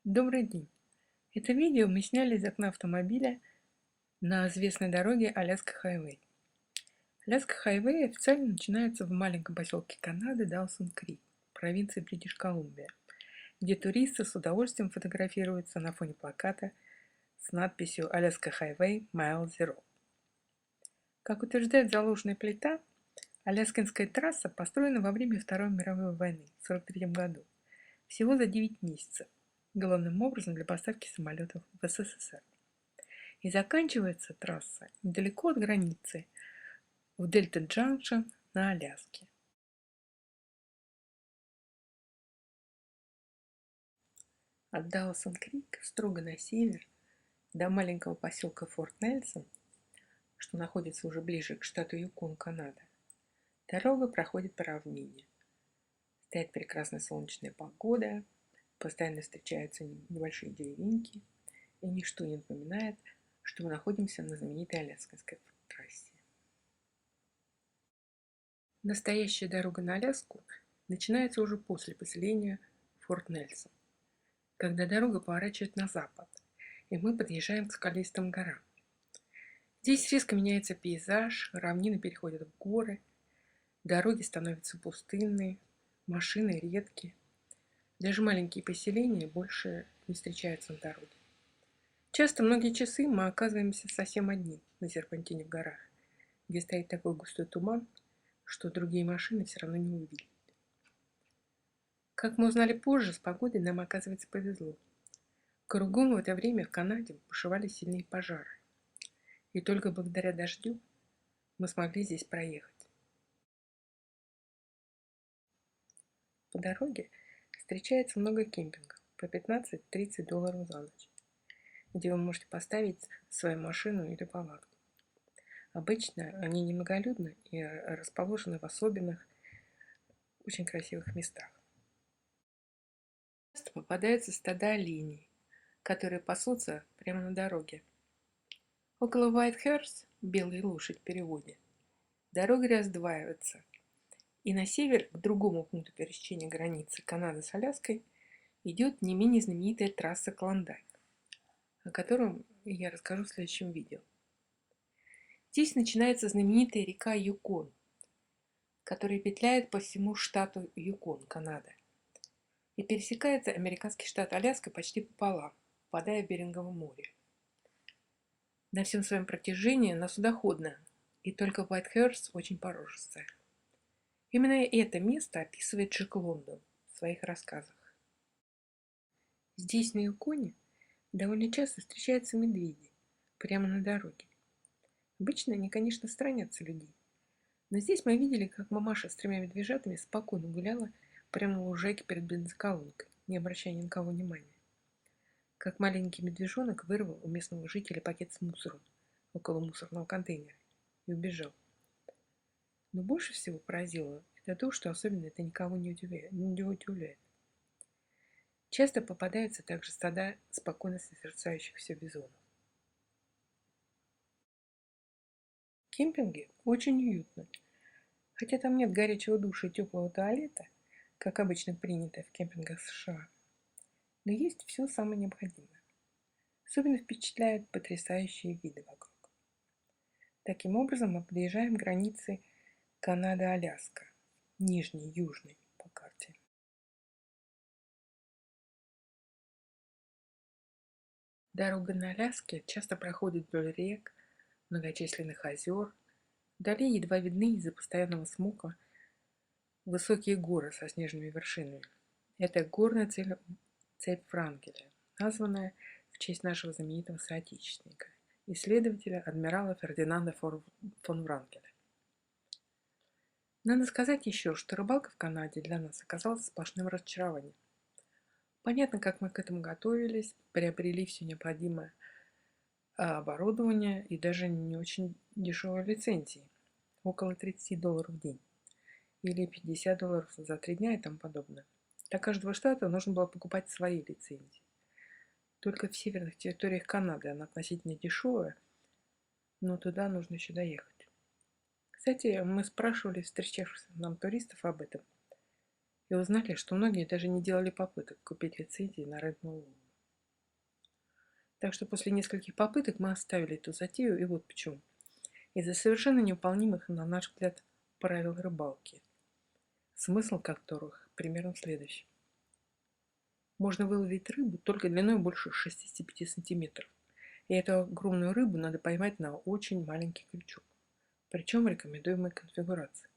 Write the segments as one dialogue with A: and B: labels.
A: Добрый день! Это видео мы сняли из окна автомобиля на известной дороге Аляска Хайвей. Аляска Хайвей официально начинается в маленьком поселке Канады Даусон Крик, провинции Бритиш Колумбия, где туристы с удовольствием фотографируются на фоне плаката с надписью «Аляска Хайвей Mile Zero». Как утверждает заложенная плита, Аляскинская трасса построена во время Второй мировой войны в 1943 году, всего за 9 месяцев, главным образом для поставки самолетов в СССР. И заканчивается трасса недалеко от границы, в Дельта-Джанкшн на Аляске. От Даусон-Крик строго на север до маленького поселка Форт Нельсон, что находится уже ближе к штату Юкон, Канада, дорога проходит по равнине. Стоит прекрасная солнечная погода, постоянно встречаются небольшие деревеньки, и ничто не напоминает, что мы находимся на знаменитой Аляскинской трассе. Настоящая дорога на Аляску начинается уже после поселения Форт Нельсон, когда дорога поворачивает на запад, и мы подъезжаем к скалистым горам. Здесь резко меняется пейзаж, равнины переходят в горы, дороги становятся пустынные, машины редкие. Даже маленькие поселения больше не встречаются на дороге. Часто многие часы мы оказываемся совсем одни на серпантине в горах, где стоит такой густой туман, что другие машины все равно не увидят. Как мы узнали позже, с погодой нам, оказывается, повезло. Кругом в это время в Канаде бушевали сильные пожары. И только благодаря дождю мы смогли здесь проехать. По дороге встречается много кемпингов по $15–30 за ночь, где вы можете поставить свою машину или палатку. Обычно они немноголюдны и расположены в особенных, очень красивых местах. Часто попадаются стада оленей, которые пасутся прямо на дороге. Около Уайтхерст, белая лошадь в переводе, дорога раздваивается, и на север, к другому пункту пересечения границы Канады с Аляской, идет не менее знаменитая трасса Клондайк, о котором я расскажу в следующем видео. Здесь начинается знаменитая река Юкон, которая петляет по всему штату Юкон, Канада, и пересекает американский штат Аляска почти пополам, впадая в Берингово море. На всем своем протяжении она судоходная, и только Уайтхерст очень порожистая. Именно это место описывает Джек Лондон в своих рассказах. Здесь, на Юконе, довольно часто встречаются медведи прямо на дороге. Обычно они, конечно, сторонятся людей, но здесь мы видели, как мамаша с 3 медвежатами спокойно гуляла прямо на лужайке перед бензоколонкой, не обращая ни на кого внимания. Как маленький медвежонок вырвал у местного жителя пакет с мусором около мусорного контейнера и убежал. Но больше всего поразило это то, что особенно это никого не удивляет. Часто попадаются также стада спокойно созерцающихся бизонов. В кемпинге очень уютно. Хотя там нет горячего душа и теплого туалета, как обычно принято в кемпингах США, но есть все самое необходимое. Особенно впечатляют потрясающие виды вокруг. Таким образом, мы подъезжаем к границе Канада-Аляска, нижней, южной по карте. Дорога на Аляске часто проходит вдоль рек, многочисленных озер. Вдали едва видны из-за постоянного смока высокие горы со снежными вершинами. Это горная цепь Врангеля, названная в честь нашего знаменитого соотечественника, исследователя адмирала Фердинанда фон Врангеля. Надо сказать еще, что рыбалка в Канаде для нас оказалась сплошным разочарованием. Понятно, как мы к этому готовились, приобрели все необходимое оборудование и даже не очень дешевые лицензии, около $30 в день или $50 за 3 дня и тому подобное. Для каждого штата нужно было покупать свои лицензии. Только в северных территориях Канады она относительно дешевая, но туда нужно еще доехать. Кстати, мы спрашивали встречавшихся нам туристов об этом и узнали, что многие даже не делали попыток купить лицензии на рыбную ловлю. Так что после нескольких попыток мы оставили эту затею, и вот почему. Из-за совершенно невыполнимых, на наш взгляд, правил рыбалки, смысл которых примерно следующий. Можно выловить рыбу только длиной больше 65 сантиметров. И эту огромную рыбу надо поймать на очень маленький крючок, причем рекомендуемой конфигурации.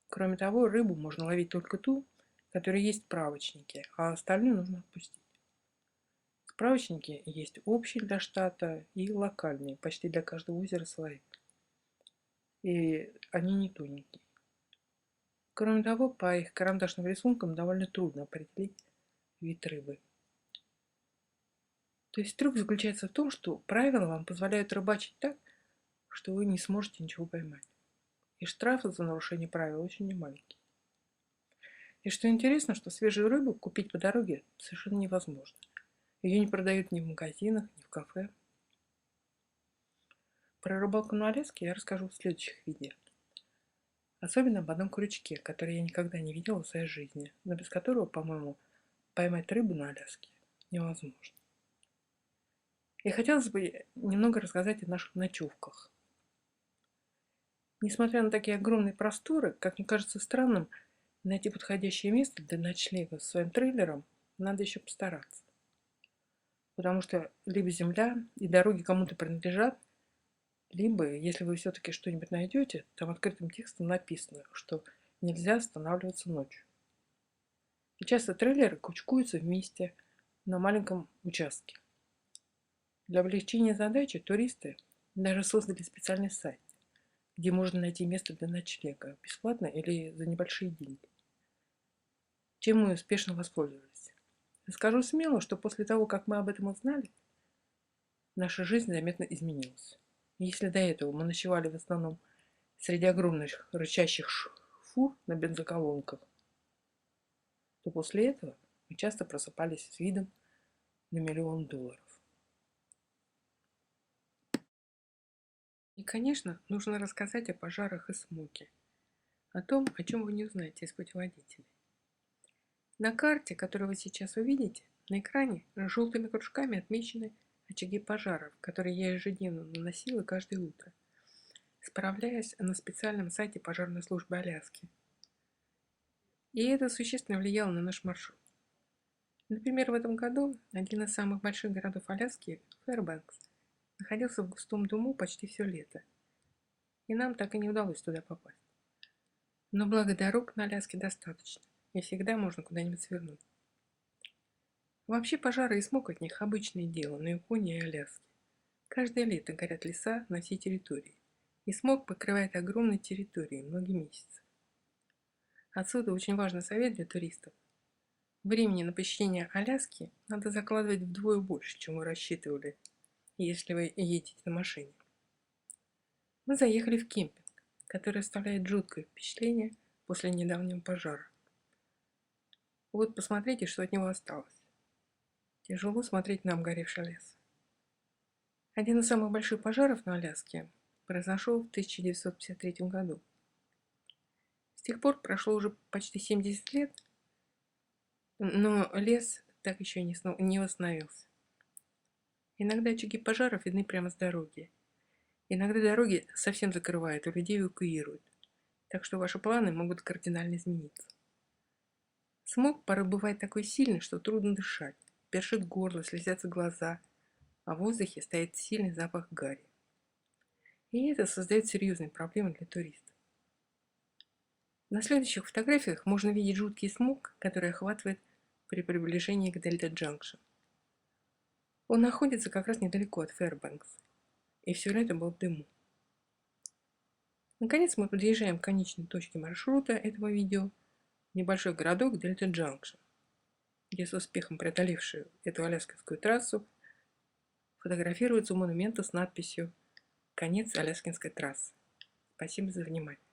A: Кроме того, рыбу можно ловить только ту, которая есть в справочнике, а остальную нужно отпустить. Справочники есть общие для штата и локальные, почти для каждого озера свои. И они не тоненькие. Кроме того, по их карандашным рисункам довольно трудно определить вид рыбы. То есть трюк заключается в том, что правила вам позволяют рыбачить так, что вы не сможете ничего поймать. И штрафы за нарушение правил очень немаленькие. И что интересно, что свежую рыбу купить по дороге совершенно невозможно. Ее не продают ни в магазинах, ни в кафе. Про рыбалку на Аляске я расскажу в следующих видео. Особенно об одном крючке, который я никогда не видела в своей жизни, но без которого, по-моему, поймать рыбу на Аляске невозможно. И хотелось бы немного рассказать о наших ночевках. Несмотря на такие огромные просторы, как мне кажется странным, найти подходящее место для ночлега с своим трейлером надо еще постараться. Потому что либо земля и дороги кому-то принадлежат, либо, если вы все-таки что-нибудь найдете, там открытым текстом написано, что нельзя останавливаться ночью. И часто трейлеры кучкуются вместе на маленьком участке. Для облегчения задачи туристы даже создали специальный сайт, где можно найти место для ночлега бесплатно или за небольшие деньги. Чем мы успешно воспользовались. Скажу смело, что после того, как мы об этом узнали, наша жизнь заметно изменилась. Если до этого мы ночевали в основном среди огромных рычащих фур на бензоколонках, то после этого мы часто просыпались с видом на $1 миллион. И, конечно, нужно рассказать о пожарах и смоге, о том, о чем вы не узнаете из путеводителей. На карте, которую вы сейчас увидите, на экране желтыми кружками отмечены очаги пожаров, которые я ежедневно наносила каждое утро, справляясь на специальном сайте пожарной службы Аляски. И это существенно влияло на наш маршрут. Например, в этом году один из самых больших городов Аляски, Фэрбанкс, находился в густом дыму почти все лето, и нам так и не удалось туда попасть. Но благо дорог на Аляске достаточно, и всегда можно куда-нибудь свернуть. Вообще пожары и смог от них обычное дело на Японии и Аляске. Каждое лето горят леса на всей территории, и смог покрывает огромные территории многие месяцы. Отсюда очень важный совет для туристов. Времени на посещение Аляски надо закладывать вдвое больше, чем вы рассчитывали, если вы едете на машине. Мы заехали в кемпинг, который оставляет жуткое впечатление после недавнего пожара. Вот посмотрите, что от него осталось. Тяжело смотреть на обгоревший лес. Один из самых больших пожаров на Аляске произошел в 1953 году. С тех пор прошло уже почти 70 лет, но лес так еще не восстановился. Иногда очаги пожаров видны прямо с дороги. Иногда дороги совсем закрывают, и людей эвакуируют. Так что ваши планы могут кардинально измениться. Смог порой бывает такой сильный, что трудно дышать. Першит горло, слезятся глаза, а в воздухе стоит сильный запах гари. И это создает серьезные проблемы для туристов. На следующих фотографиях можно видеть жуткий смог, который охватывает при приближении к Дельта Джанкшн. Он находится как раз недалеко от Фэрбанкс, и все лето был в дыму. Наконец мы подъезжаем к конечной точке маршрута этого видео, небольшой городок Дельта Джанкшн, где с успехом преодолевшую эту аляскинскую трассу фотографируются монументы с надписью «Конец Аляскинской трассы». Спасибо за внимание.